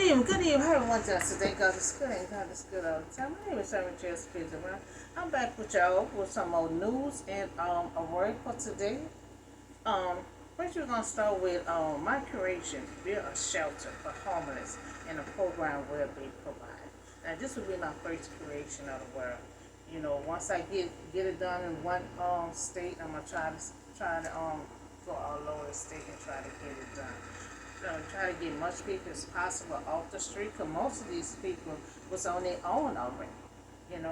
Good evening. How everyone doing today? God is good and God is good all the time. My name is Sherman J. Spears. I'm back with y'all with some more news and a word for today. Um, First we're gonna start with my creation, build a shelter for homeless and a program will be provided. Now this will be my first creation of the world. You know, once I get it done in one state, I'm gonna try to go all over the state and try to get it done. Try to get much people as possible off the street, because most of these people was on their own already. And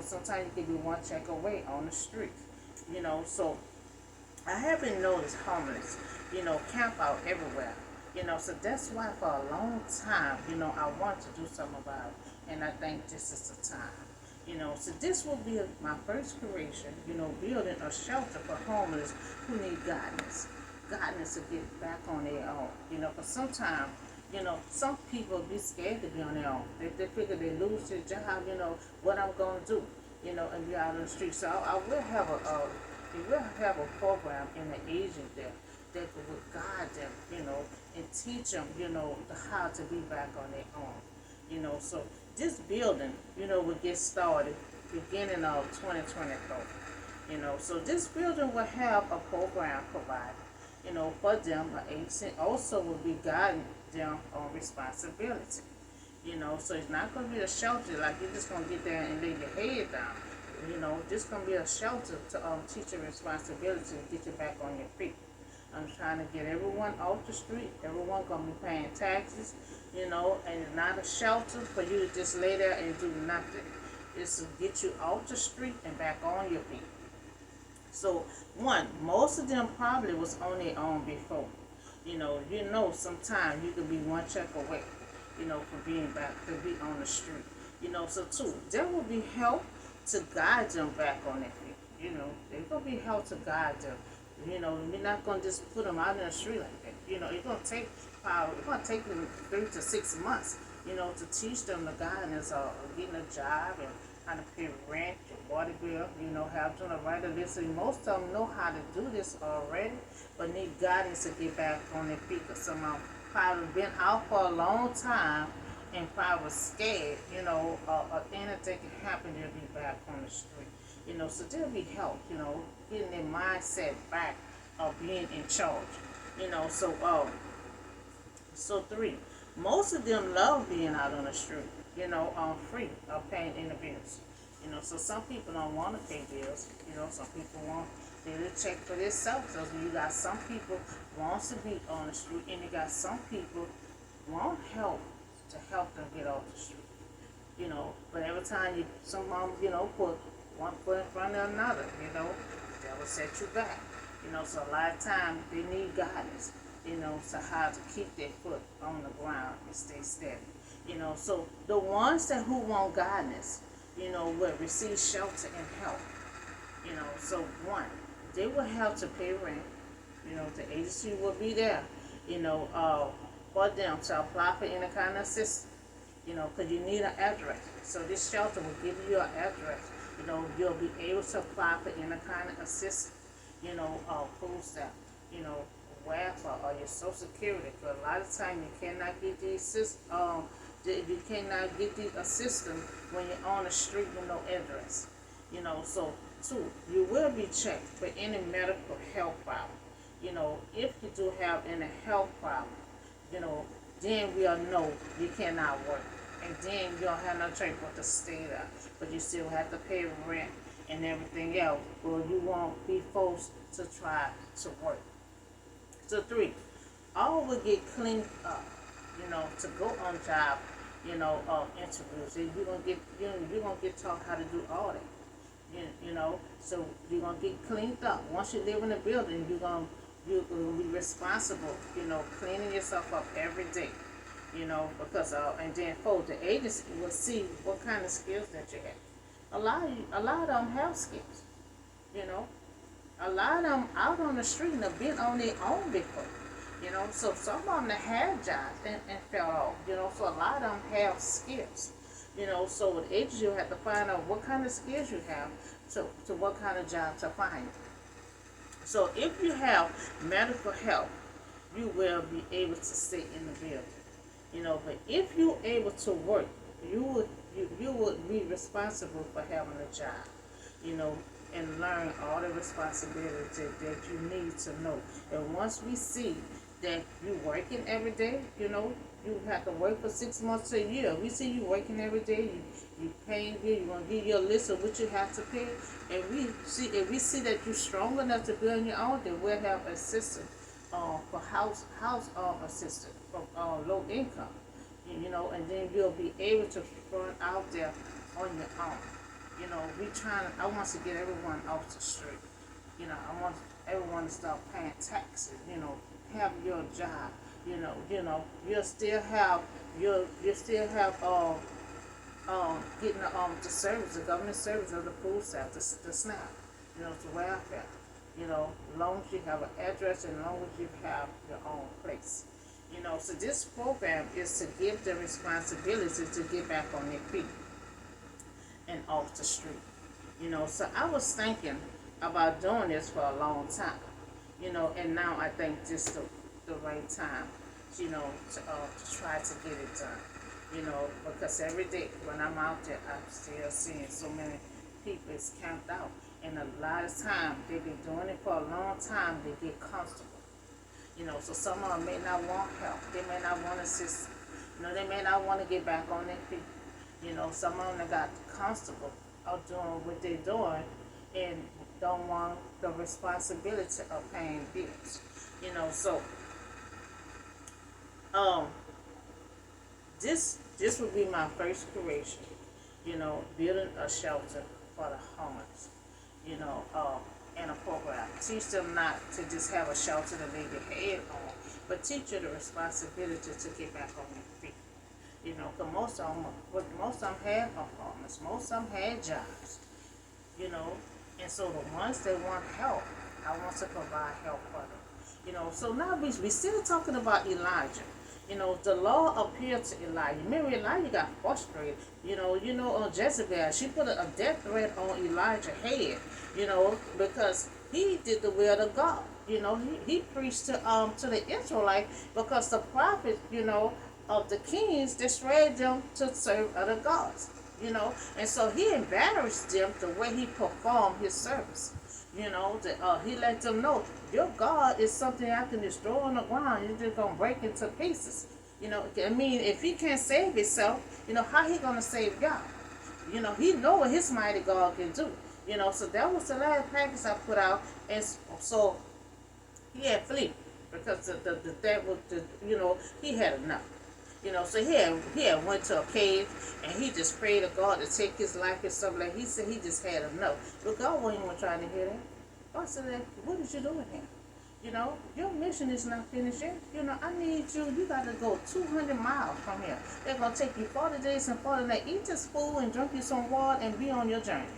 sometimes you can be one check away on the street. So I have been noticed homeless, camp out everywhere. So that's why for a long time, I want to do something about it. And I think this is the time. So this will be my first creation, building a shelter for homeless who need guidance to get back on their own. Because sometimes, some people be scared to be on their own. They figure they lose their job, what I'm going to do, and be out on the street. So I will have we will have a program in the agent there that will guide them, and teach them, how to be back on their own. So this building, will get started beginning of 2024. So this building will have a program provided, for them. An agent also will be guiding them on responsibility. So it's not going to be a shelter like you're just going to get there and lay your head down. This going to be a shelter to teach you responsibility to get you back on your feet. I'm trying to get everyone off the street. Everyone gonna be paying taxes, and it's not a shelter for you to just lay there and do nothing. It's to get you off the street and back on your feet. So most of them probably was on their own before. Sometimes you could be one check away, from being back to be on the street. So two, there will be help to guide them back on their feet. There's gonna be help to guide them. We're not gonna just put them out in the street like that. It's gonna take them 3 to 6 months, to teach them the guidance of getting a job and how to pay rent, your water bill, have them to write a list. And most of them know how to do this already, but need guidance to get back on their feet. Because some of them probably been out for a long time and probably was scared, anything can happen, they'll be back on the street. So there'll be help, getting their mindset back of being in charge. So three, most of them love being out on the street, free of paying any bills. So some people don't want to pay bills, some people want they to check for themselves. So you got some people wants to be on the street, and you got some people want help to help them get off the street. But every time some mom, put one foot in front of another, that will set you back. So a lot of times they need guidance, so how to keep their foot on the ground and stay steady. So the ones who want guidance, will receive shelter and help. So one, they will have to pay rent. The agency will be there, for them to apply for any kind of assistance. Because you need an address. So this shelter will give you an address. You'll be able to apply for any kind of assistance, food stamp, welfare or your social security. Because a lot of times you cannot get you cannot get the assistance when you're on the street with no address. So two, you will be checked for any medical health problem. If you do have any health problem, then we'll know you cannot work. And then you don't have no choice but to stay there. But you still have to pay rent and everything else. Well, you won't be forced to try to work. So three, all will get cleaned up, to go on job, interviews. And you're gonna get taught how to do all that. So you're gonna get cleaned up. Once you live in a building, you're gonna be responsible, cleaning yourself up every day. Because and then the agency will see what kind of skills that you have. A lot of them have skills. A lot of them out on the street and have been on their own before. So some of them have jobs and fell off. So a lot of them have skills. So with agency you have to find out what kind of skills you have to what kind of job to find. So if you have medical help, you will be able to stay in the building. But if you're able to work, you would be responsible for having a job, you know, and learn all the responsibilities that you need to know. And once we see that you working every day, you have to work for 6 months to a year. We see you working every day, you paying here, you're gonna give you a list of what you have to pay. And we see that you're strong enough to be on your own, then we'll have assistance for house assistance from low income. And then you'll be able to run out there on your own. I want to get everyone off the street. I want everyone to start paying taxes. Have your job. You still have getting the service, the government service of the food stamp, the SNAP. The welfare. As long as you have an address and as long as you have your own place. So this program is to give them responsibility to get back on their feet and off the street. So I was thinking about doing this for a long time, and now I think this is the right time, to try to get it done, because every day when I'm out there, I'm still seeing so many people is camped out, and a lot of time they've been doing it for a long time, they get comfortable. So some of them may not want help. They may not want assistance. They may not want to get back on their feet. Some of them got comfortable of doing what they're doing and don't want the responsibility of paying bills. So this would be my first creation. Building a shelter for the homeless. In a program. Teach them not to just have a shelter to lay their head on, but teach them the responsibility to get back on their feet. Because most of them had apartments, most of them had jobs, and so the ones that want help, I want to provide help for them. So now we still talking about Elijah. The law appeared to Elijah. Remember, Elijah got frustrated. Jezebel, she put a death threat on Elijah's head, because he did the will of God. He preached to the Israelites because the prophets, of the kings destroyed them to serve other gods. And so he embarrassed them the way he performed his service. He let them know your God is something I can destroy on the ground. You're just gonna break into pieces. If he can't save himself, how he gonna save God? He know what his mighty God can do. So that was the last package I put out, and so he had flee because the devil, he had enough. So he had went to a cave and he just prayed to God to take his life and stuff like. He said he just had enough. But God wasn't even trying to hear that. God said, "What did you do with him? Your mission is not finished yet. I need you. You got to go 200 miles from here. They're gonna take you 40 days and 40 nights. Eat this food and drink you some water and be on your journey."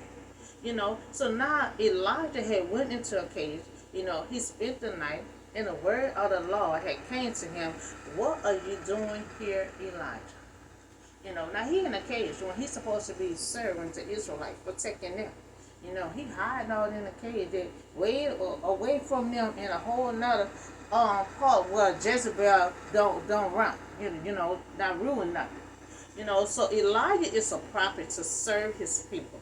So now Elijah had went into a cave. He spent the night. And the word of the Lord had came to him. What are you doing here, Elijah? Now he in a cage when he's supposed to be serving the Israelites, protecting them. He hiding out in the cage, way away from them in a whole nother part where Jezebel don't run. Not ruin nothing. So Elijah is a prophet to serve his people.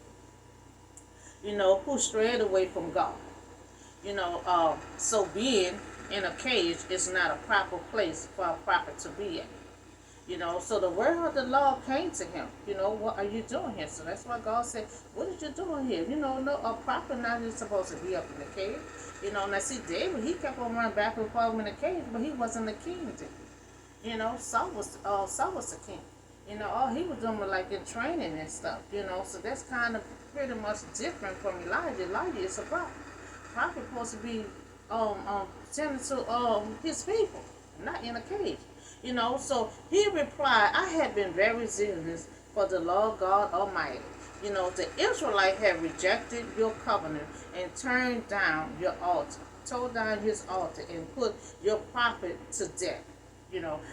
Who strayed away from God. So being in a cage is not a proper place for a prophet to be in. So the word of the Lord came to him. What are you doing here? So that's why God said, what are you doing here? No, a prophet not is supposed to be up in the cave. Now see, David, he kept on running back and forth in the cage, but he wasn't the king then. Saul was the king. All he was doing was like in training and stuff, so that's kind of pretty much different from Elijah. Elijah is a prophet. Prophet supposed to be tending to his people, not in a cage. So he replied, I have been very zealous for the Lord God Almighty. The Israelites have rejected your covenant and turned down your altar, tore down his altar and put your prophet to death.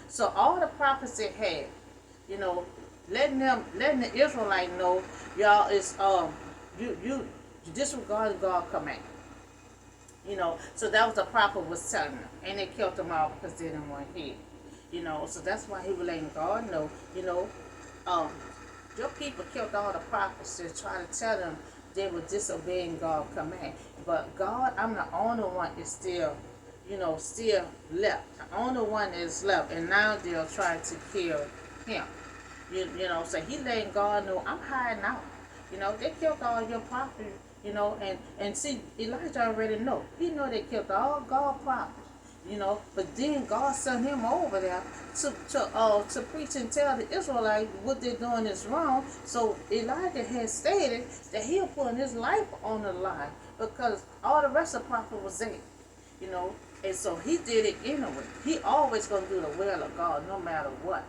So all the prophets they had, letting the Israelite know y'all is you disregarding God's command. So that was the prophet was telling them, and they killed them all because they didn't want to hear. You know, so that's why he was letting God know, you know, um, your people killed all the prophets to try to tell them they were disobeying God's command. But God, I'm the only one is still, you know, still left. The only one is left. And now they're trying to kill him. You know, so he letting God know, I'm hiding out. You know, they killed all your prophets, you know, and see, Elijah already know. He know they killed all God's prophets. You know, but then God sent him over there to preach and tell the Israelites what they're doing is wrong. So Elijah had stated that he'll put his life on the line because all the rest of the prophet was dead. You know, and so he did it anyway. He always gonna do the will of God no matter what.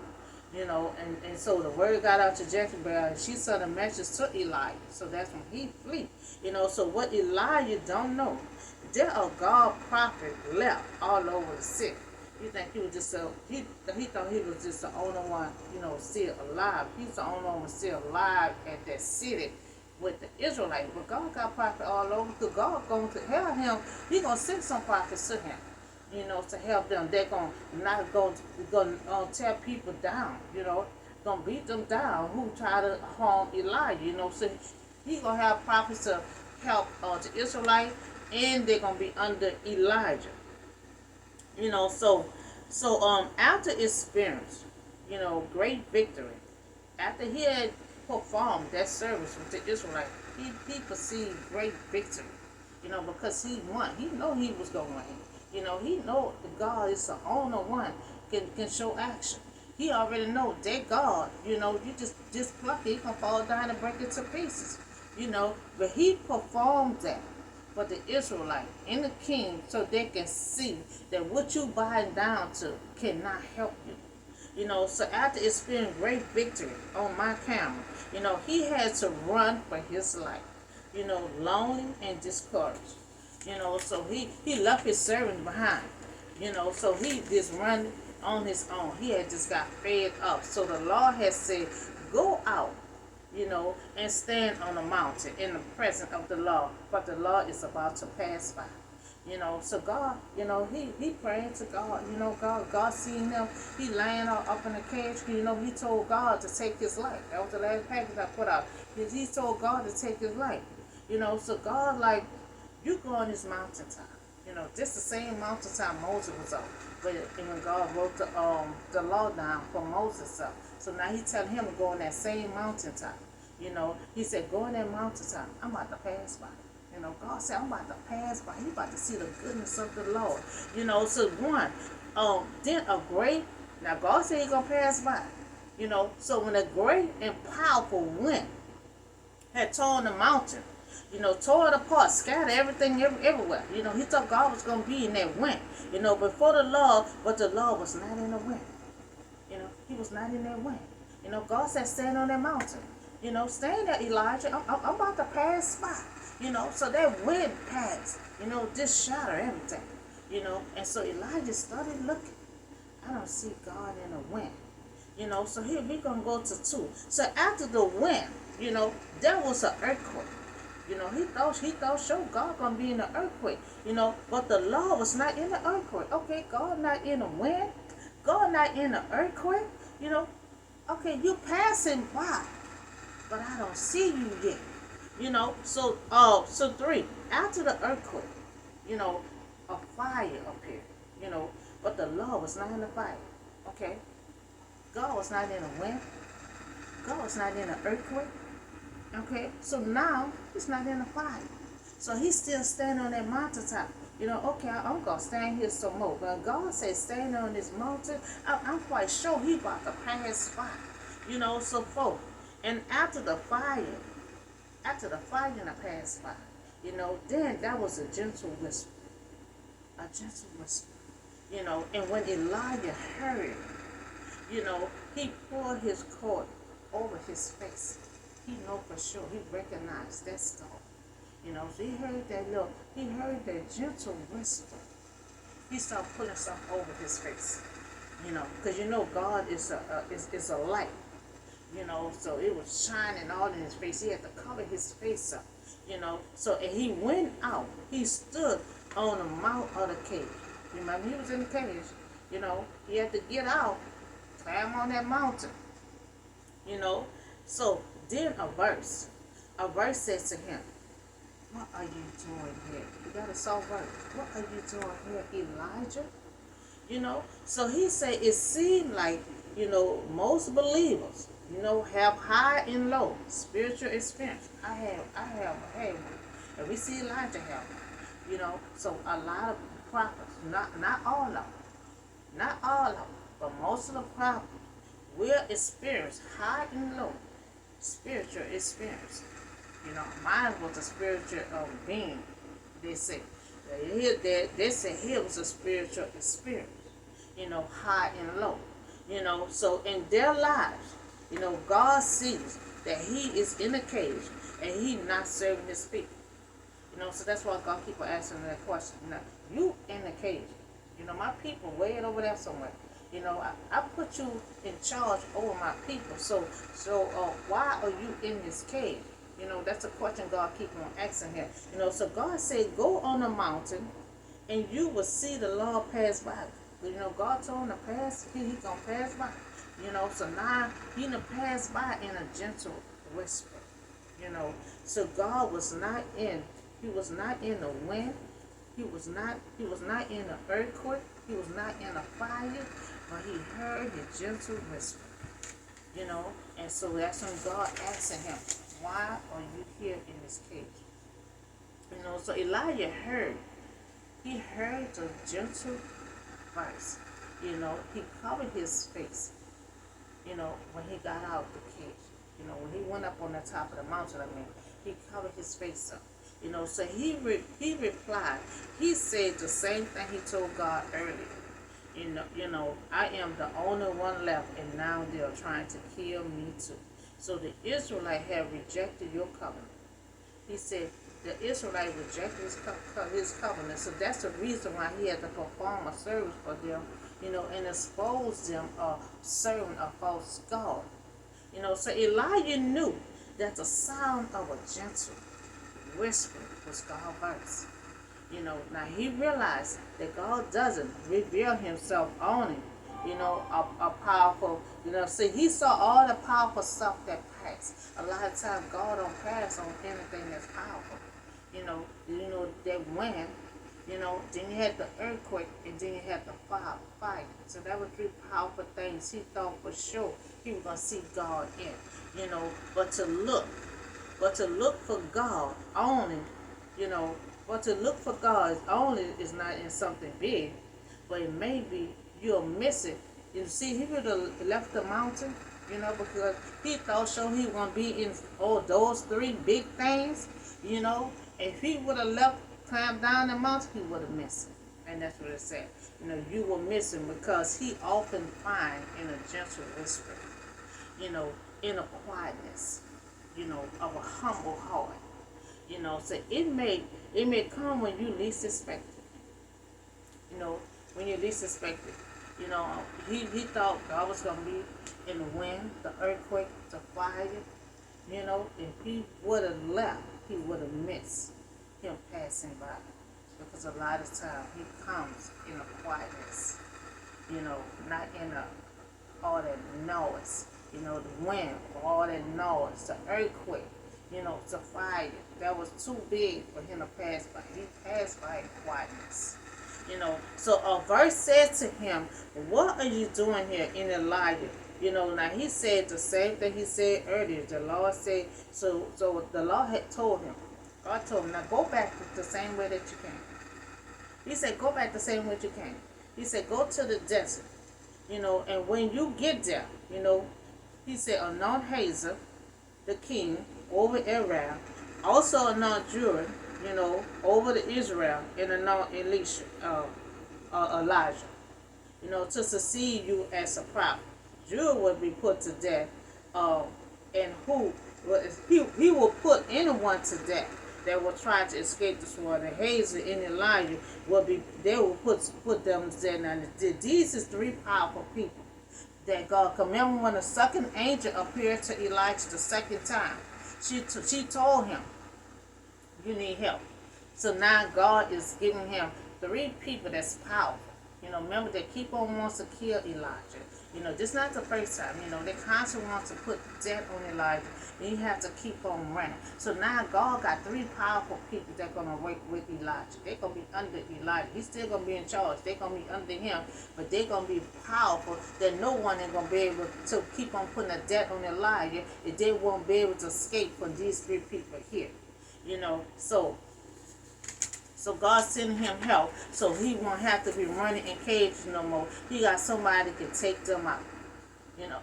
You know, and so the word got out to Jezebel, and she sent a message to Elijah. So that's when he flee. You know, so what Elijah don't know, there are God prophets left all over the city. You think he was just he thought he was just the only one, you know, still alive. He's the only one still alive at that city with the Israelites. But God got prophets all over. Because God going to help him. He gonna send some prophets to him, you know, to help them. They're gonna tear people down, you know, gonna beat them down who try to harm Elijah, you know. So he gonna have prophets to help the Israelites, and they're gonna be under Elijah, you know. So after experience, you know, great victory, after he had performed that service with the Israelites, he perceived great victory, you know, because he won. He know he was gonna win. You know, he know that God is the only one can show action. He already know that God, you know, you just pluck it, he gonna fall down and break it to pieces. You know, but he performed that for the Israelite and the king so they can see that what you bowing down to cannot help you. You know, so after experiencing great victory on my camera, you know, he had to run for his life. You know, lonely and discouraged. You know, so he left his servants behind. You know, so he just run on his own. He had just got fed up. So the Lord has said, go out, you know, and stand on the mountain in the presence of the Lord. But the Lord is about to pass by. You know, so God, you know, he praying to God. You know, God seen him. He laying up in a cage. You know, he told God to take his life. That was the last package I put out. He told God to take his life. You know, so God, like, you go on this mountaintop. You know, this the same mountaintop Moses was on. But when God wrote the law down for Moses up. So now he telling him to go on that same mountaintop. You know, he said, go on that mountaintop. I'm about to pass by. You know, God said, I'm about to pass by. You about to see the goodness of the Lord. You know, so then a great, now God said He gonna pass by. You know, so when a great and powerful wind had torn the mountain, you know, tore it apart, scattered everything everywhere. You know, he thought God was gonna be in that wind. You know, before the Lord, but the Lord was not in the wind. You know, He was not in that wind. You know, God said, stand on that mountain. You know, stand there, Elijah. I'm about to pass by. You know, so that wind passed. You know, just shatter everything. You know, and so Elijah started looking. I don't see God in the wind. You know, so here we're gonna go to 2. So after the wind, you know, there was an earthquake. You know, he thought sure God gonna be in the earthquake. You know, but the Lord was not in the earthquake. Okay, God not in the wind. God not in the earthquake. You know, okay, you passing by, but I don't see you yet. You know, so 3, after the earthquake, you know, a fire appeared. You know, but the Lord was not in the fire. Okay, God was not in the wind. God was not in the earthquake. Okay, so now He's not in the fire. So He's still standing on that mountaintop. You know, okay, I'm going to stand here some more. But God said, stand on this mountain. I'm quite sure He about to pass by. You know, so 4. And after the fire and the passed by, you know, then that was a gentle whisper. A gentle whisper. You know, and when Elijah heard, you know, he poured his coat over his face. He know for sure. He recognized that storm. You know, so he heard that gentle whisper. He started putting something over his face. You know, because you know God is a light. You know, so it was shining all in his face. He had to cover his face up. You know, so and he went out. He stood on the mouth of the cage. Remember, he was in the cage. You know, he had to get out, climb on that mountain. You know, so then a verse says to him, "What are you doing here?" You got a soft verse. "What are you doing here, Elijah?" You know, so he said it seemed like, most believers, have high and low spiritual experience. I have one. And we see Elijah have one. So a lot of prophets, not all of them, not all of them, but most of the prophets will experience high and low spiritual experience. Mine was a spiritual being. They say they say he was a spiritual experience. High and low. So in their lives, God sees that he is in a cage and he not serving his people. So that's why God keep on asking that question. Now, you in the cage. My people way over there somewhere. I put you in charge over my people. So why are you in this cage? That's a question God keep on asking him. So God said, go on the mountain and you will see the Lord pass by. God told him to pass, he gonna pass by. So now he gonna pass by in a gentle whisper. So God was not in, he was not in the wind, he was not in the earthquake, he was not in a fire, but he heard the gentle whisper. And so that's when God asked him, why are you here in this cage? So Elijah he heard the gentle voice. He covered his face, when he got out of the cage. When he went up on the top of the mountain, he covered his face up. So he replied, he said the same thing he told God earlier. I am the only one left, and now they are trying to kill me too. So the Israelites have rejected your covenant. He said the Israelites rejected his covenant. So that's the reason why he had to perform a service for them, and expose them serving a false God. So Elijah knew that the sound of a gentle whisper was God's voice. Now he realized that God doesn't reveal himself only, a powerful, see, he saw all the powerful stuff that passed. A lot of times God don't pass on anything that's powerful. That wind, then you had the earthquake, and then you had the fire. So that were three powerful things he thought for sure he was going to see God in. But to look for God only, but to look for God only is not in something big, but it may be you'll miss it. You see, he would have left the mountain, because he thought he was going to be in those three big things, If he would have left, climbed down the mountain, he would have missed it. And that's what it said. You will miss him because he often find in a gentle whisper, in a quietness, of a humble heart. So it may come when you least expect it. When you least expect it. He thought God was going to be in the wind, the earthquake, the fire. If he would have left, he would have missed him passing by. Because a lot of times he comes in a quietness, not in all that noise. The wind, all that noise, the earthquake, the fire. That was too big for him to pass by. He passed by in quietness. So a verse said to him, what are you doing here in Elijah? Now he said the same thing he said earlier. The Lord said, so the Lord had told him, God told him, now go back the same way that you came. He said, go back the same way you came. He said, go to the desert, and when you get there, he said, anoint Hazael, the king, over Aram, also anoint Joram, over the Israel, and anoint Elijah, to succeed you as a prophet. Joram will be put to death, and he will put anyone to death that will try to escape the sword. And Hazael and Elijah they will put them to death. Now these is three powerful people that God. Remember when the second angel appeared to Elijah the second time, she told him, you need help. So now God is giving him three people that's powerful. You know, remember they keep on wants to kill Elijah. You know, this not the first time. You know, they constantly want to put death on Elijah. And you have to keep on running. So now God got three powerful people that gonna work with Elijah. They're gonna be under Elijah. He's still gonna be in charge. They're gonna be under him, but they're gonna be powerful that no one is gonna be able to keep on putting a death on Elijah if they won't be able to escape from these three people here. You know, so God sent him help, so he won't have to be running in cages no more. He got somebody that can take them out. You know,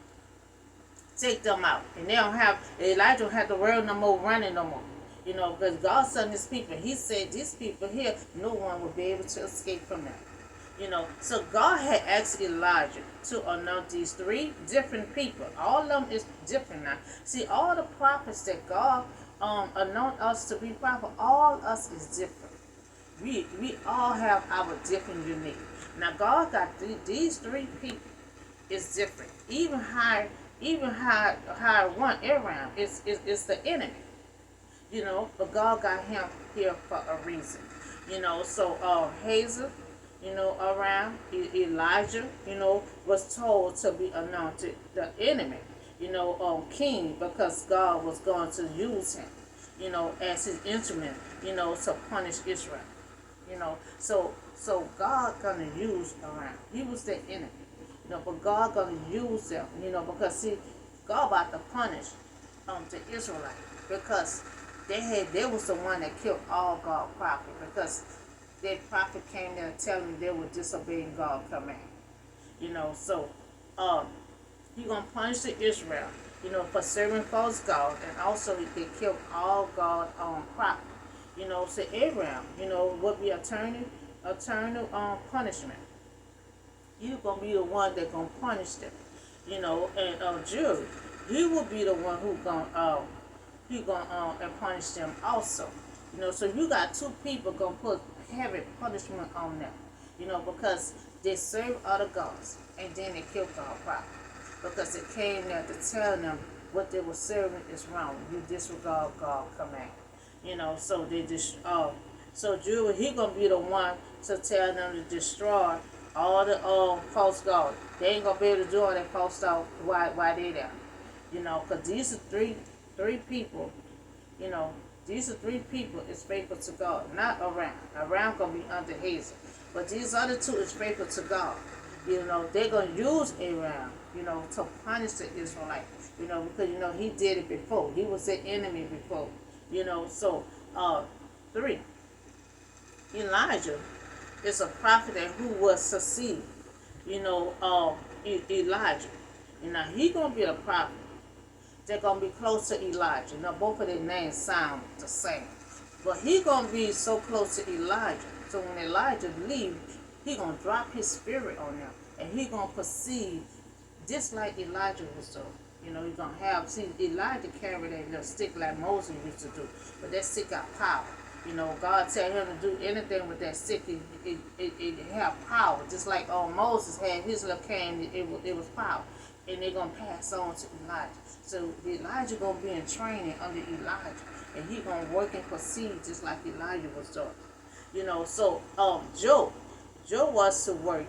take them out, and they don't have Elijah don't have to worry no more running no more. You know, because God sent his people. He said these people here, no one will be able to escape from them. You know, so God had asked Elijah to anoint these three different people. All of them is different now. See, all the prophets that God anoint us to be prophet, all of us is different. We all have our different unique. Now God got these three people is different. Even how one Aram is the enemy. You know, but God got him here for a reason. You know, so Hazel, you know, around Elijah, you know, was told to be anointed the enemy, you know, king, because God was going to use him, you know, as his instrument, you know, to punish Israel. You know, so God gonna use around. He was the enemy, you know, but God gonna use them, you know, because see, God about to punish the Israelites because they was the one that killed all God's prophet because their prophet came there telling them they were disobeying God's command. You know, so he gonna punish the Israel, you know, for serving false God, and also they killed all God's prophet. You know, so Abraham, you know, would be eternal punishment. You gonna be the one that gonna punish them, you know, and Judah, he will be the one who gonna and punish them also. You know, so you got two people gonna put heavy punishment on them, you know, because they serve other gods and then they kill God's prophet because it came there to tell them what they were serving is wrong. You disregard God's command. You know, so they just so Judah, he gonna be the one to tell them to destroy all the false gods. They ain't gonna be able to do all that false stuff why they there. You know, cause these are three people. You know, these are three people is faithful to God, not Aram. Aram gonna be under Hazel, but these other two is faithful to God. You know, they're gonna use Aram, you know, to punish the Israelites. You know, because you know he did it before. He was the enemy before. You know, so 3. Elijah is a prophet that who will succeed. You know, Elijah. You know, he gonna be a prophet. They're gonna be close to Elijah. Now both of their names sound the same, but he gonna be so close to Elijah. So when Elijah leave, he gonna drop his spirit on them, and he gonna proceed just like Elijah was doing. You know, he's going to have, see, Elijah carried that little stick like Moses used to do. But that stick got power. You know, God tell him to do anything with that stick. It have power. Just like Moses had his little cane, it was power. And they're going to pass on to Elijah. So Elijah going to be in training under Elijah. And he going to work and proceed just like Elijah was doing. You know, so Joe was to work.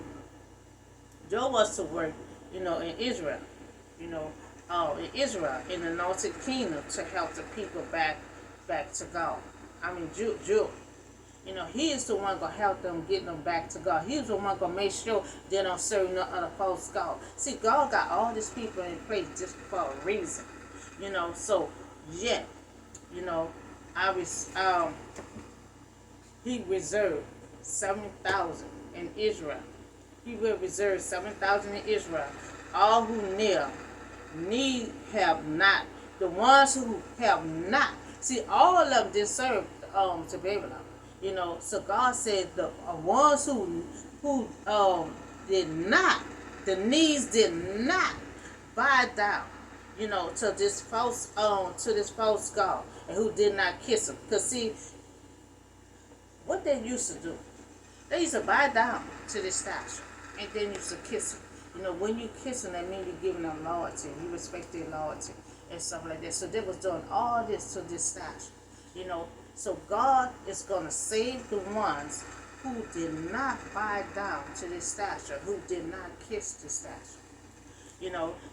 Joe was to work, you know, in Israel. You know, in Israel, in the northern kingdom, to help the people back to God. I mean, Jew. You know, he is the one gonna help them get them back to God. He's the one gonna make sure they don't serve no other false God. See, God got all these people in place just for a reason. You know, so yeah, you know, he reserved 7,000 in Israel. He will reserve 7,000 in Israel. All who have not. The ones who have not. See, all of them did serve to Babylon. You know, so God said the ones who did not, the knees did not bow down, you know, to this false God, and who did not kiss him. Because see, what they used to do, they used to bow down to this statue, and then used to kiss him. You know, when you kiss them, that means you're giving them loyalty. You respect their loyalty and stuff like that. So they was doing all this to this statue. You know, so God is going to save the ones who did not bow down to this stature, who did not kiss this stature.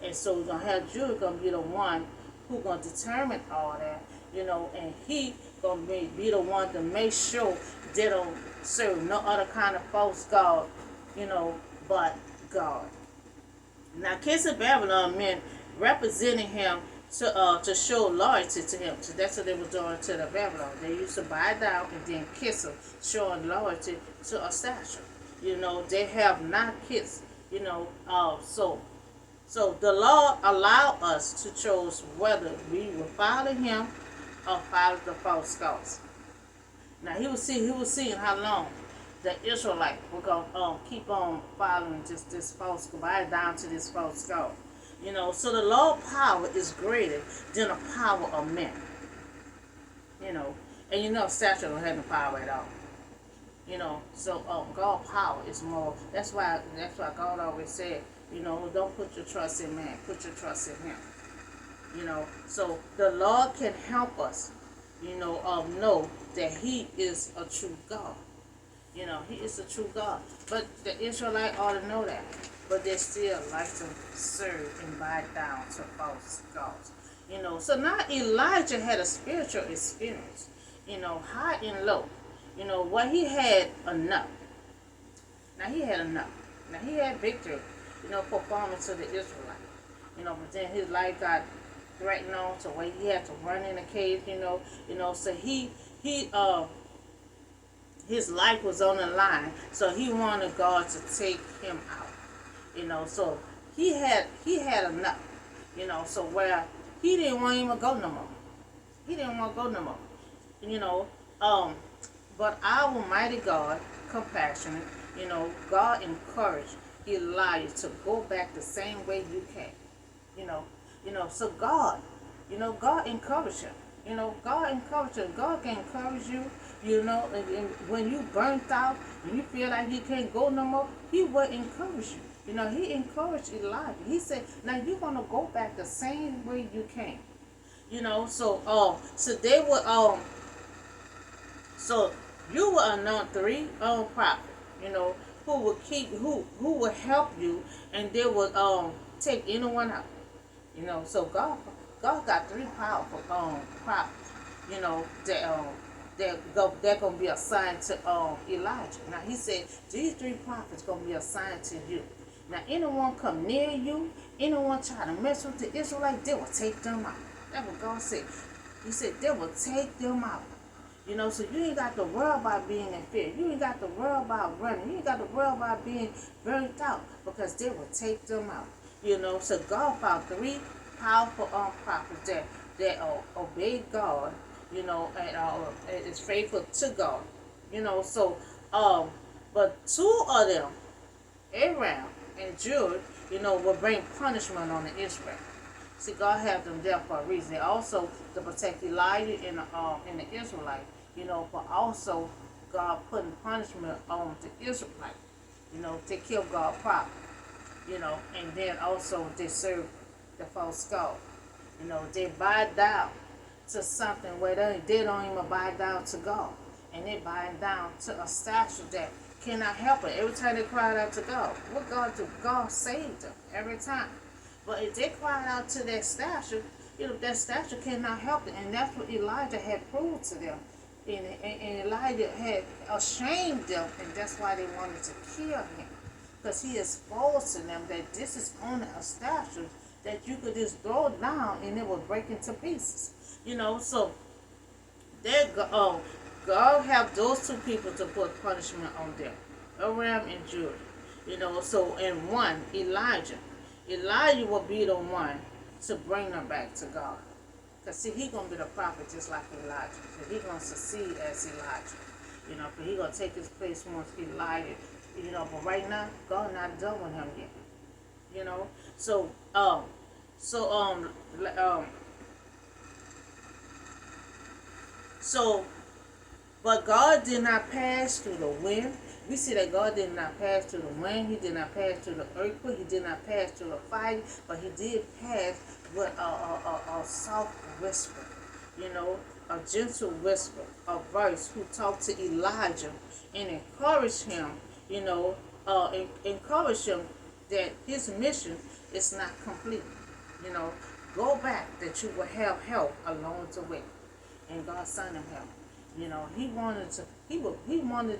And so we're gonna have Judah gonna be the one who gonna determine all that, and he gonna be the one to make sure they don't serve no other kind of false god, but God. Now, kissing Babylon meant representing him to show loyalty to him. So that's what they were doing to the Babylon. They used to bow down and then kiss him, showing loyalty to a statue. They have not kissed. So the Lord allowed us to choose whether we will follow him or follow the false gods. Now he was seeing how long the Israelite were gonna keep on following this false god, bow down to this false god. So the Lord's power is greater than the power of men. And statue don't have no power at all. So God's power is more. That's why God always said, don't put your trust in man, put your trust in him. So the Lord can help us, know that he is a true God. He is a true God. But the Israelites ought to know that. But they still like to serve and bow down to false gods. So now Elijah had a spiritual experience, high and low. Where he had enough. Now he had enough. Now he had victory, performance to the Israelites. But then his life got threatened on to where he had to run in a cave, so his life was on the line, so he wanted God to take him out. So he had enough, so where he didn't want him to go no more. He didn't want to go no more. But our mighty God, compassionate, God encouraged Elijah to go back the same way you came. So God, God encouraged him. God encouraged him. God can encourage you, and when you burnt out and you feel like you can't go no more, he will encourage you. He encouraged Elijah. He said, now you're going to go back the same way you came. So they were, so you will anoint 3 prophets, who will help you, and they will take anyone out. So God got 3 powerful prophets, they're gonna be assigned to Elijah. Now he said these 3 prophets gonna be assigned to you. Now anyone come near you, anyone try to mess with the Israelites, they will take them out. That's what God said. He said they will take them out. So you ain't got to worry about being in fear. You ain't got to worry about running. You ain't got to worry about being burnt out, because they will take them out. So God found 3 powerful prophets that obeyed God, and is faithful to God. But 2 of them, Aram and Judah, will bring punishment on the Israel. See, God had them there for a reason. They also to protect Elijah and the Israelites, but also God putting punishment on the Israelites, to kill God's prophet, and then also they serve the false god. They bow down to something where they don't even bow down to God, and they bow down to a statue that cannot help it. Every time they cried out to God, what God do? God saved them every time. But if they cried out to that statue, that statue cannot help it. And that's what Elijah had proved to them. And Elijah had ashamed them, and that's why they wanted to kill him. Because he exposed to them that this is only a statue that you could just throw down and it will break into pieces. So God have those 2 people to put punishment on them, Aram and Judah. So in one, Elijah will be the one to bring them back to God. Because see, he going to be the prophet just like Elijah. So he going to succeed as Elijah. But he going to take his place once Elijah. But right now, God not done with him yet. But God did not pass through the wind. We see that God did not pass through the wind. He did not pass through the earthquake. He did not pass through the fire. But he did pass with a soft whisper. you know, a gentle whisper, a voice who talked to Elijah and encouraged him, you know, encourage him that his mission is not complete. You know, go back that you will have help along the way. And God sent him help. You know, he wanted to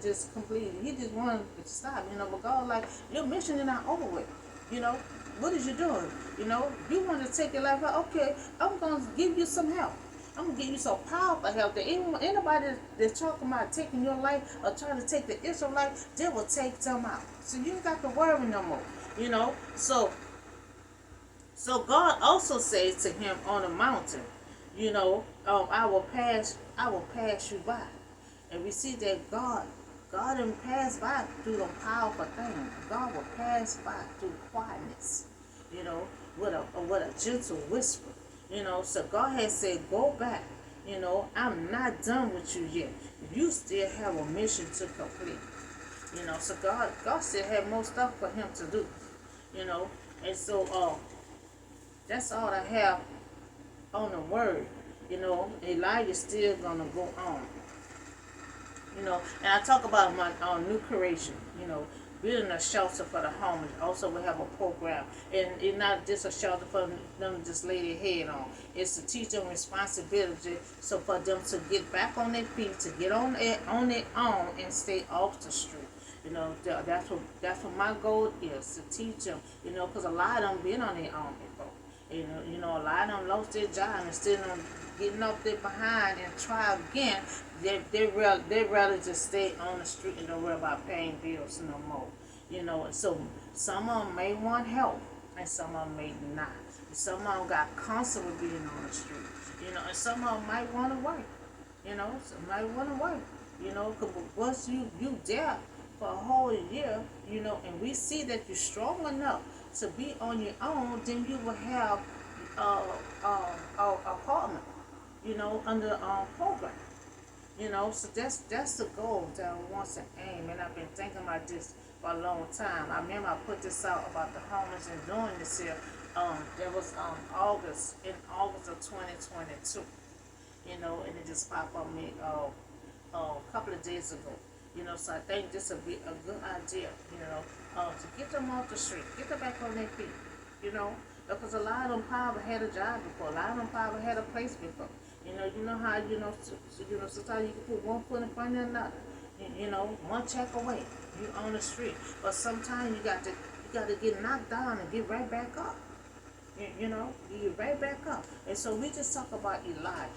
just complete it. He just wanted to stop, you know, but God like, your mission is not over with. You know, what is you doing? You know, you want to take your life out, okay, I'm gonna give you some help. I'm gonna give you some powerful help that anybody that's talking about taking your life or trying to take the Israelite, they will take them out. So you ain't got to worry no more. You know, so God also says to him on the mountain, you know, I will pass you by. And we see that God didn't pass by through the powerful thing. God will pass by through quietness, you know, with a gentle whisper. You know, so God has said, go back. You know, I'm not done with you yet. You still have a mission to complete. You know, so God still had more stuff for him to do. You know, and so that's all I have on the word. You know, Elijah's still gonna go on. You know, and I talk about my new creation. You know, building a shelter for the homeless. Also, we have a program, and it's not just a shelter for them to just lay their head on. It's to teach them responsibility, so for them to get back on their feet, to get on their own, and stay off the street. You know, that's what my goal is, to teach them. You know, because a lot of them been on their own before. You know, a lot of them lost their job and still getting up there behind and try again. They rather just stay on the street and don't worry about paying bills no more. You know, and so some of them may want help and some of them may not. Some of them got comfortable being on the street. You know, and some of them might want to work. You know, some might want to work. You know, because once you there for a whole year, you know, and we see that you're strong enough to be on your own, then you will have apartment, you know, under program. You know, so that's the goal that I want to aim, and I've been thinking about this for a long time. I remember I put this out about the homeless and doing this here. There was August of 2022. You know, and it just popped on me a couple of days ago. You know, so I think this would be a good idea, you know, to get them off the street, get them back on their feet, you know, because a lot of them probably had a job before, a lot of them probably had a place before. You know how, sometimes you can put one foot in front of another, you know, one check away, you on the street, but sometimes you got to get knocked down and get right back up, you know, you get right back up. And so we just talk about Elijah.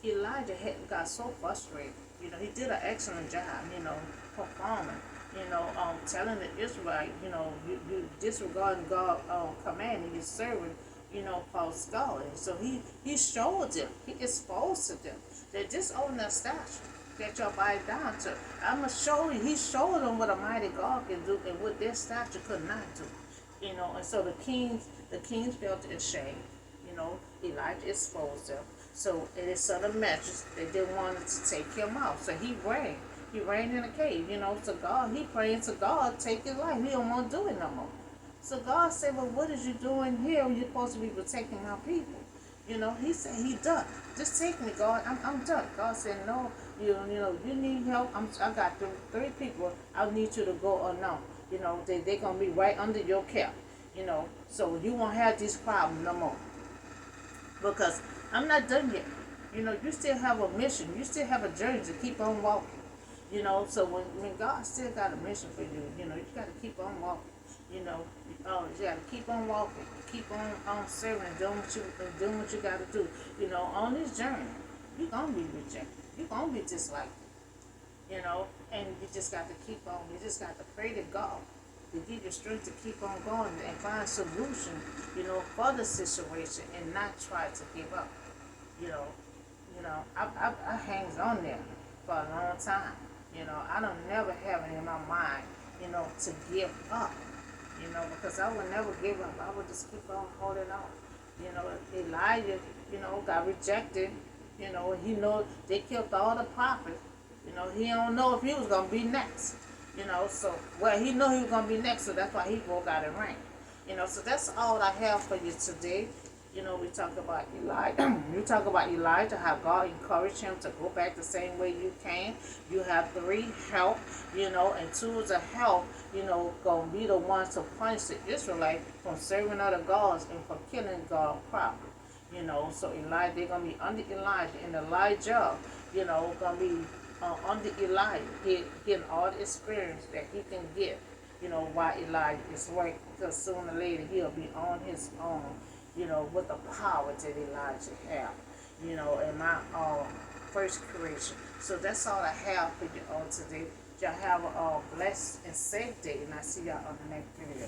Elijah got so frustrated. You know, he did an excellent job, you know, performing, you know, telling the Israelites, you know, you disregarding God's command and you're serving, you know, false God. And so he showed them, he exposed to them that this old stature that y'all bow down to, I'm going to show you, he showed them what a mighty God can do and what their stature could not do. You know, and so the kings felt ashamed. You know, Elijah exposed them. So it is sort of message that they wanted to take him out. So he ran. He ran in a cave, you know, to God. He praying to God, take his life. He don't want to do it no more. So God said, well, what is you doing here when you're supposed to be protecting my people? You know, he said, he done. Just take me, God. I'm done. God said, no, you know, you need help. I got three people. I need you to go or no. You know, they're going to be right under your care. You know, so you won't have these problems no more. Because I'm not done yet. You know, you still have a mission. You still have a journey to keep on walking. You know, so when God still got a mission for you, you know, you got to keep on walking. You know, you got to keep on walking, keep on serving, doing what you got to do. You know, on this journey, you're gonna be rejected. You're gonna be disliked. You know, and you just got to keep on. You just got to pray to God to give you strength to keep on going and find solution, you know, for the situation and not try to give up. You know, I hangs on there for a long time. You know, I don't never have it in my mind, you know, to give up. You know, because I would never give up. I would just keep on holding on. You know, Elijah, you know, got rejected. You know, he know they killed all the prophets. You know, he don't know if he was gonna be next. You know, so, well, he knew he was going to be next, so that's why he broke out and ran. You know, so that's all I have for you today. We talk about Elijah. You talk about Elijah, how God encouraged him to go back the same way you came. You have three help, and two of the help, gonna be the ones to punish the Israelites from serving other gods and for killing God proper. So Elijah, they're gonna be under Elijah, and Elijah, gonna be under Elijah, getting all the experience that he can get. While Elijah is working, because sooner or later he'll be on his own. With the power that Elijah have. In my first creation. So that's all I have for you all today. Y'all have a blessed and safe day, and I see y'all on the next video.